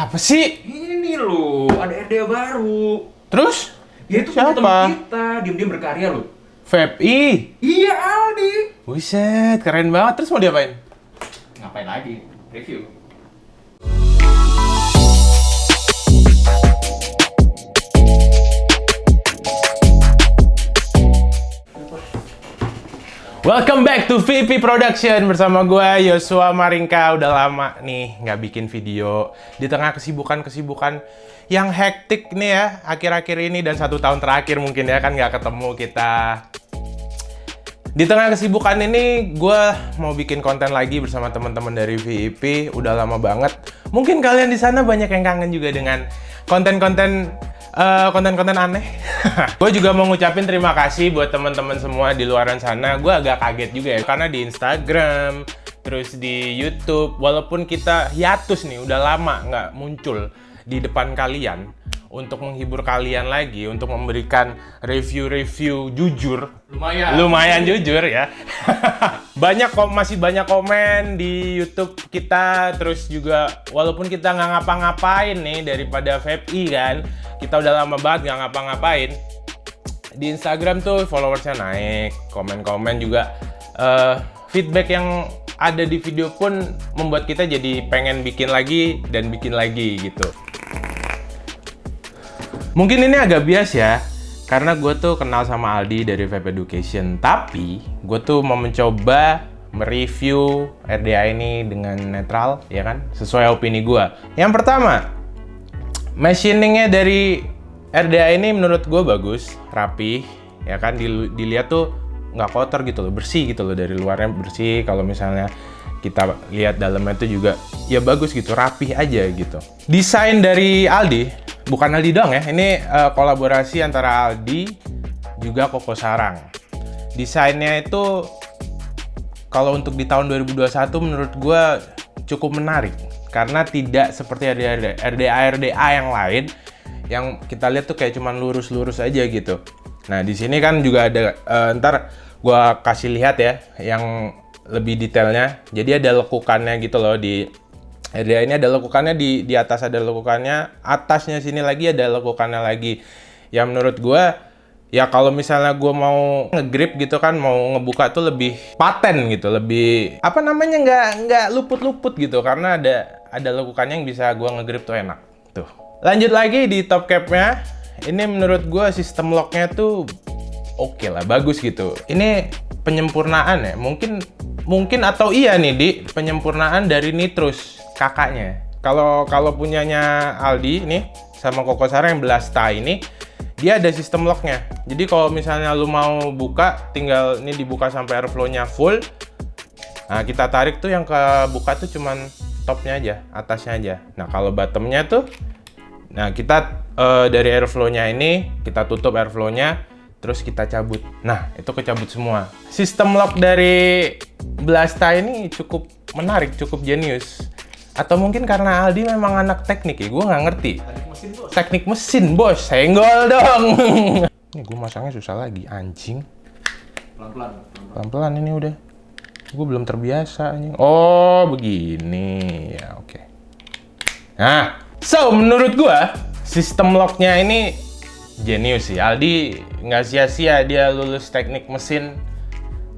Apa sih? Ini loh, ada RDA baru. Terus? Ya itu siapa? teman kita, diam-diam berkarya loh. Feby. Iya, Aldi. Buset, keren banget. Terus mau diapain? Ngapain lagi? Review. Welcome back to VP Production bersama gue Yosua Maringka. Udah lama nih nggak bikin video di tengah kesibukan yang hektik nih ya akhir-akhir ini dan 1 tahun terakhir mungkin ya kan nggak ketemu kita. Di tengah kesibukan ini gue mau bikin konten lagi bersama teman-teman dari VIP. Udah lama banget. Mungkin kalian di sana banyak yang kangen juga dengan konten-konten aneh. Gue juga mau ngucapin terima kasih buat teman-teman semua di luaran sana. Gue agak kaget juga ya karena di Instagram, terus di YouTube, walaupun kita hiatus nih udah lama nggak muncul di depan kalian untuk menghibur kalian lagi, untuk memberikan review-review jujur. Lumayan jujur ya. Masih banyak komen di YouTube kita, terus juga walaupun kita nggak ngapa-ngapain nih daripada VPI kan, kita udah lama banget nggak ngapa-ngapain. Di Instagram tuh followersnya naik, komen-komen juga, feedback yang ada di video pun membuat kita jadi pengen bikin lagi dan bikin lagi gitu. Mungkin ini agak bias ya, karena gue tuh kenal sama Aldi dari Vape Education. Tapi, gue tuh mau mencoba mereview RDA ini dengan netral, ya kan? Sesuai opini gue. Yang pertama, machiningnya dari RDA ini menurut gue bagus, rapi, ya kan? Dilihat tuh nggak kotor gitu loh, bersih gitu loh, dari luarnya bersih. Kalau misalnya kita lihat dalamnya tuh juga, ya bagus gitu, rapih aja gitu. Desain dari Aldi, bukan Aldi doang ya, ini kolaborasi antara Aldi juga Koko Sarang. Desainnya itu kalau untuk di tahun 2021 menurut gue cukup menarik karena tidak seperti RDA yang lain yang kita lihat tuh kayak cuman lurus-lurus aja gitu. Nah di sini kan juga ada ntar gue kasih lihat ya yang lebih detailnya. Jadi ada lekukannya gitu loh di RDA ini, ada lekukannya di atas, ada lekukannya atasnya, sini lagi ada lekukannya lagi. Ya menurut gue ya kalau misalnya gue mau ngegrip gitu kan, mau ngebuka tuh lebih paten gitu, lebih apa namanya, nggak luput-luput gitu karena ada lekukannya yang bisa gue ngegrip tuh enak tuh. Lanjut lagi di top capnya, ini menurut gue sistem locknya tuh oke lah, bagus gitu. Ini penyempurnaan ya, mungkin atau iya nih di penyempurnaan dari Nitrous kakaknya. Kalau punyanya Aldi nih sama Koko Sarang yang Blasta ini, dia ada sistem locknya. Jadi kalau misalnya lu mau buka, tinggal ini dibuka sampai airflow-nya full. Nah kita tarik tuh yang kebuka tuh cuman topnya aja, atasnya aja. Nah kalau bottomnya tuh, nah kita dari airflow-nya ini kita tutup airflow-nya, terus kita cabut. Nah itu kecabut semua. Sistem lock dari Blasta ini cukup menarik, cukup jenius. Atau mungkin karena Aldi memang anak teknik ya, gue nggak ngerti. Teknik mesin bos, senggol dong. Ini gue masangnya susah lagi, anjing. Pelan-pelan ini udah. Gue belum terbiasa anjing. Oh begini, ya oke. Nah, so menurut gue sistem locknya ini jenius sih. Aldi nggak sia-sia dia lulus teknik mesin.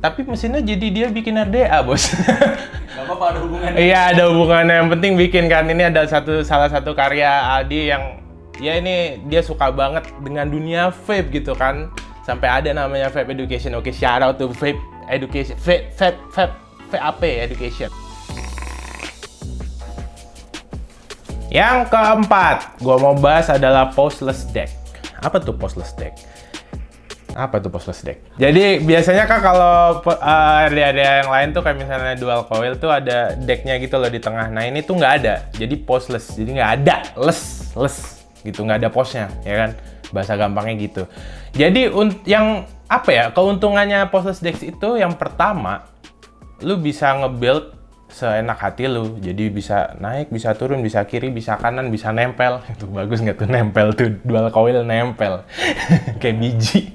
Tapi mesinnya jadi dia bikin RDA, bos. Gak apa-apa, ada hubungannya. Iya, ada hubungannya. Yang penting bikin kan. Ini ada salah satu karya Aldi yang ya ini dia suka banget dengan dunia vape gitu kan. Sampai ada namanya Vape Education. Oke, shout out to Vape Education. VAP Education. Yang keempat, gua mau bahas adalah Postless Deck. Apa tuh Postless Deck? Jadi biasanya kan kalau RDA yang lain tuh kayak misalnya dual coil tuh ada decknya gitu loh di tengah. Nah ini tuh nggak ada, jadi postless, jadi nggak ada, less gitu, nggak ada posnya, ya kan? Bahasa gampangnya gitu. Jadi yang apa ya, keuntungannya postless deck itu yang pertama, lu bisa nge-build seenak hati lu. Jadi bisa naik, bisa turun, bisa kiri, bisa kanan, bisa nempel. Itu bagus nggak tuh nempel tuh, dual coil nempel. Kayak biji.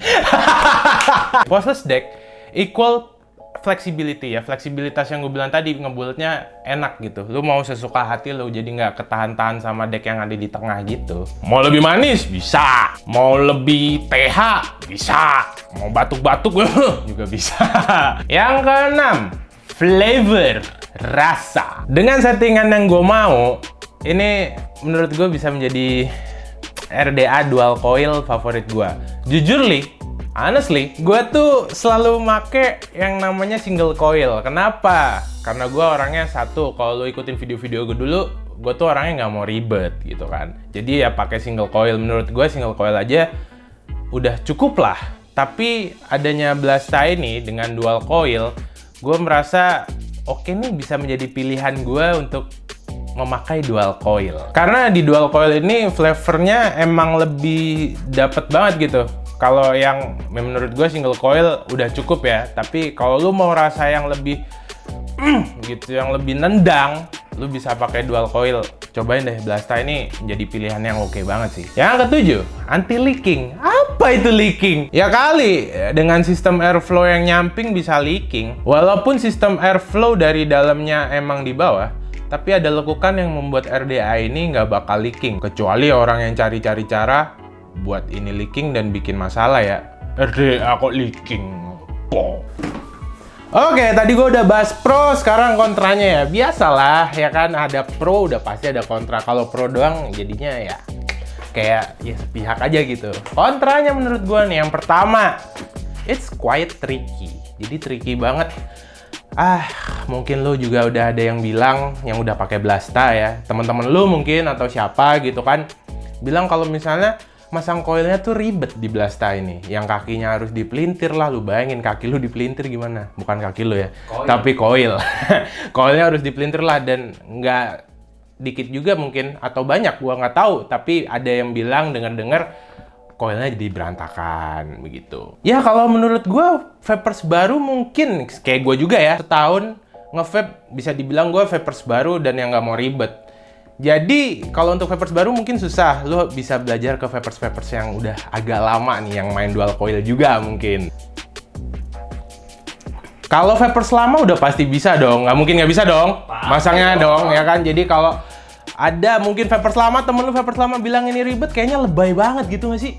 Postless deck equal flexibility ya, fleksibilitas yang gue bilang tadi, ngebuildnya enak gitu. Lu mau sesuka hati lu, jadi nggak ketahan-tahan sama deck yang ada di tengah gitu. Mau lebih manis? Bisa. Mau lebih TH? Bisa. Mau batuk-batuk juga bisa. Yang keenam, flavor, rasa. Dengan settingan yang gue mau, ini menurut gue bisa menjadi RDA dual coil favorit gue. Jujur honestly, gue tuh selalu make yang namanya single coil. Kenapa? Karena gue orangnya satu, kalau lo ikutin video-video gue dulu, gue tuh orangnya nggak mau ribet gitu kan. Jadi ya pakai single coil. Menurut gue single coil aja udah cukup lah. Tapi adanya Blasta ini dengan dual coil, gue merasa oke nih bisa menjadi pilihan gue untuk memakai dual coil. Karena di dual coil ini flavornya emang lebih dapet banget gitu. Kalau yang menurut gue single coil udah cukup ya, tapi kalau lu mau rasa yang lebih gitu, yang lebih nendang, lu bisa pakai dual coil. Cobain deh, Blasta ini jadi pilihan yang oke banget sih. Yang ketujuh, anti leaking. Apa itu leaking? Ya kali, dengan sistem airflow yang nyamping bisa leaking. Walaupun sistem airflow dari dalamnya emang di bawah, tapi ada lekukan yang membuat RDA ini nggak bakal leaking. Kecuali orang yang cari-cari cara buat ini leaking dan bikin masalah ya. RDA kok leaking? Po. Oke, tadi gue udah bahas pro, sekarang kontranya ya. Biasalah ya kan, ada pro udah pasti ada kontra. Kalau pro doang jadinya ya kayak ya sepihak aja gitu. Kontranya menurut gue nih, yang pertama, it's quite tricky. Jadi tricky banget. Mungkin lo juga udah ada yang bilang yang udah pakai Blasta ya. Teman-teman lo mungkin atau siapa gitu kan bilang kalau misalnya masang koilnya tuh ribet di Blasta ini. Yang kakinya harus dipelintir lah. Lu bayangin kaki lu dipelintir gimana? Bukan kaki lu ya, tapi koil. Koilnya harus dipelintir lah, dan nggak dikit juga mungkin, atau banyak, gua nggak tahu. Tapi ada yang bilang dengar-dengar koilnya jadi berantakan begitu. Ya kalau menurut gua vapers baru mungkin kayak gua juga ya. Setahun nge-vape bisa dibilang gua vapers baru dan yang nggak mau ribet. Jadi, kalau untuk vapers baru mungkin susah. Lo bisa belajar ke vapers-vapers yang udah agak lama nih, yang main dual coil juga mungkin. Kalau vapers lama udah pasti bisa dong. Nggak mungkin nggak bisa dong. Masangnya dong, ya kan? Jadi kalau ada mungkin vapers lama, temen lu vapers lama bilang ini ribet, kayaknya lebay banget gitu nggak sih?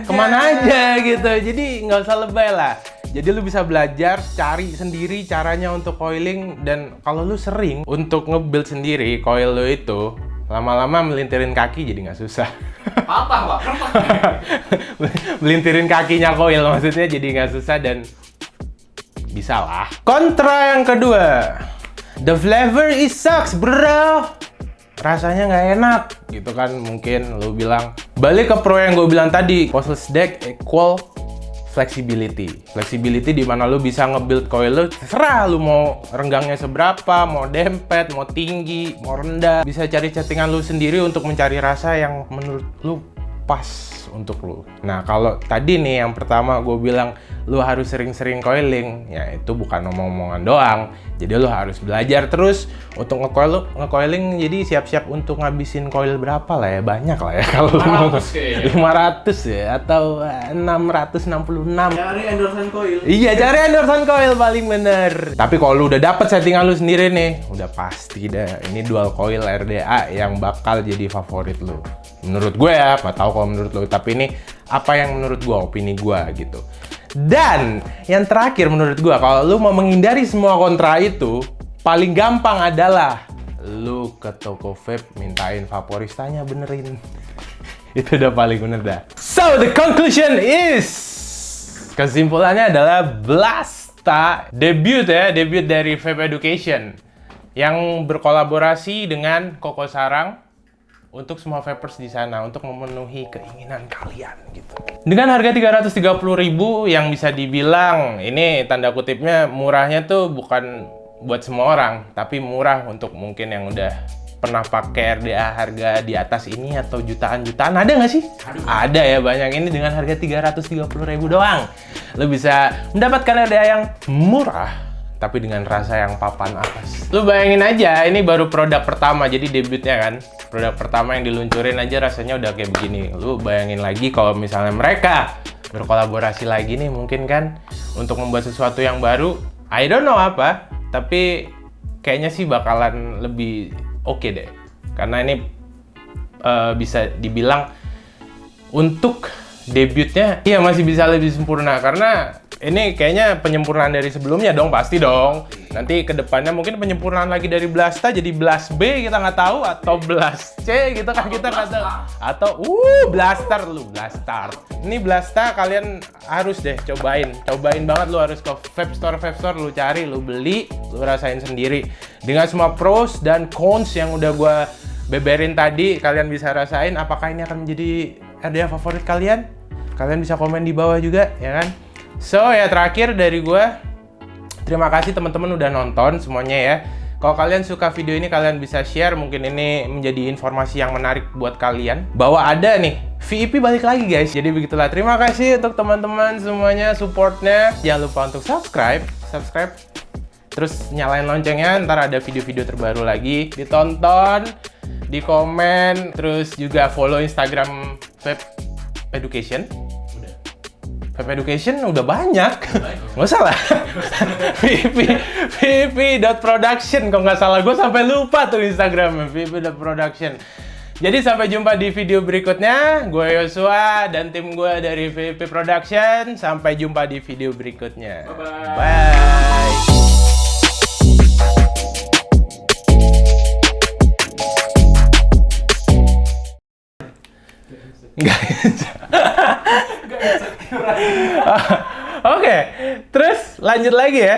Kemana aja gitu. Jadi nggak usah lebay lah. Jadi lu bisa belajar, cari sendiri caranya untuk coiling, dan kalau lu sering untuk nge-build sendiri coil lu itu, lama-lama melintirin kaki jadi nggak susah. Patah, Pak. Melintirin kakinya coil maksudnya jadi nggak susah dan bisa lah. Kontra yang kedua, the flavor is sucks bro. Rasanya nggak enak gitu kan, mungkin lu bilang. Balik ke pro yang gue bilang tadi, costless deck equal flexibility. Flexibility di mana lu bisa nge-build coil lu, terserah lu mau renggangnya seberapa, mau dempet, mau tinggi, mau rendah. Bisa cari settingan lu sendiri untuk mencari rasa yang menurut lu pas untuk lu. Nah, kalau tadi nih yang pertama gue bilang lu harus sering-sering coiling, ya itu bukan omong-omongan doang. Jadi lu harus belajar terus untuk nge-coiling, jadi siap-siap untuk ngabisin coil berapa lah ya, banyak lah ya kalau lu mau 500 ya atau 666. Cari endorsean coil. Iya, cari endorsean coil paling bener. Tapi kalau lu udah dapet settingan lu sendiri nih, udah pasti dah ini dual coil RDA yang bakal jadi favorit lu. Menurut gue ya, nggak tahu kalau menurut lu, tapi ini apa yang menurut gue, opini gue gitu. Dan yang terakhir menurut gue, kalau lu mau menghindari semua kontra itu, paling gampang adalah lu ke toko vape mintain vaporistanya benerin. Itu udah paling bener dah. So the conclusion is, kesimpulannya adalah Blasta debut dari Vape Education yang berkolaborasi dengan Koko Sarang untuk semua vapers di sana, untuk memenuhi keinginan kalian gitu. Dengan harga 330.000 yang bisa dibilang ini tanda kutipnya murahnya tuh bukan buat semua orang, tapi murah untuk mungkin yang udah pernah pakai RDA harga di atas ini atau jutaan-jutaan. Ada nggak sih? Ada ya, banyak. Ini dengan harga 330.000 doang. Lo bisa mendapatkan RDA yang murah tapi dengan rasa yang papan atas. Lu bayangin aja, ini baru produk pertama, jadi debutnya kan. Produk pertama yang diluncurin aja rasanya udah kayak begini. Lu bayangin lagi kalau misalnya mereka berkolaborasi lagi nih mungkin kan untuk membuat sesuatu yang baru. I don't know apa, tapi kayaknya sih bakalan lebih oke deh. Karena ini bisa dibilang untuk debutnya iya masih bisa lebih sempurna, karena ini kayaknya penyempurnaan dari sebelumnya dong, pasti dong. Nanti kedepannya mungkin penyempurnaan lagi dari Blasta jadi Blast B, kita nggak tahu, atau Blast C gitu kan, kita nggak tahu. Atau Blaster lu, Blastar. Ini Blasta kalian harus deh cobain banget, lu harus ke vape store lu cari, lu beli, lu rasain sendiri. Dengan semua pros dan cons yang udah gua beberin tadi, kalian bisa rasain apakah ini akan menjadi RDA favorit kalian. Kalian bisa komen di bawah juga, ya kan? So, ya terakhir dari gue, terima kasih teman-teman udah nonton semuanya ya. Kalau kalian suka video ini, kalian bisa share, mungkin ini menjadi informasi yang menarik buat kalian. Bahwa ada nih, VIP balik lagi guys. Jadi begitulah, terima kasih untuk teman-teman semuanya supportnya. Jangan lupa untuk subscribe. Terus nyalain loncengnya, ntar ada video-video terbaru lagi. Ditonton, di komen, terus juga follow Instagram Vape Education. Vape Education udah banyak. Nggak salah. vp.production kalau nggak salah. Gue sampai lupa tuh Instagramnya. vp.production. Jadi sampai jumpa di video berikutnya. Gue Yosua dan tim gue dari VP Production. Sampai jumpa di video berikutnya. Bye-bye. Bye. Oke, terus lanjut lagi ya.